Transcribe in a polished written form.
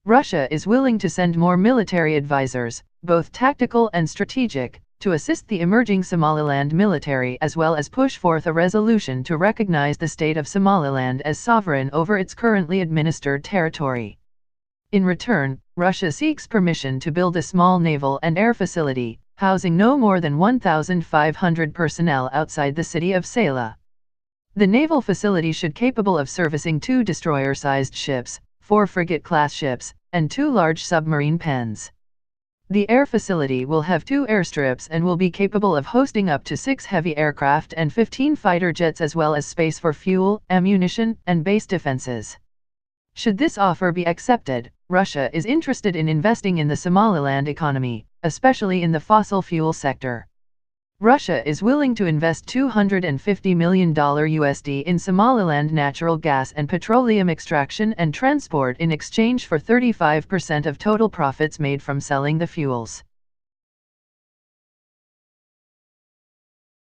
Russia is willing to send more military advisors, both tactical and strategic, to assist the emerging Somaliland military as well as push forth a resolution to recognize the state of Somaliland as sovereign over its currently administered territory. In return, Russia seeks permission to build a small naval and air facility, housing no more than 1,500 personnel outside the city of Sayla. The naval facility should be capable of servicing 2 destroyer-sized ships, 4 frigate-class ships, and 2 large submarine pens. The air facility will have 2 airstrips and will be capable of hosting up to 6 heavy aircraft and 15 fighter jets as well as space for fuel, ammunition, and base defenses. Should this offer be accepted, Russia is interested in investing in the Somaliland economy, especially in the fossil fuel sector. Russia is willing to invest $250 million USD in Somaliland natural gas and petroleum extraction and transport in exchange for 35% of total profits made from selling the fuels.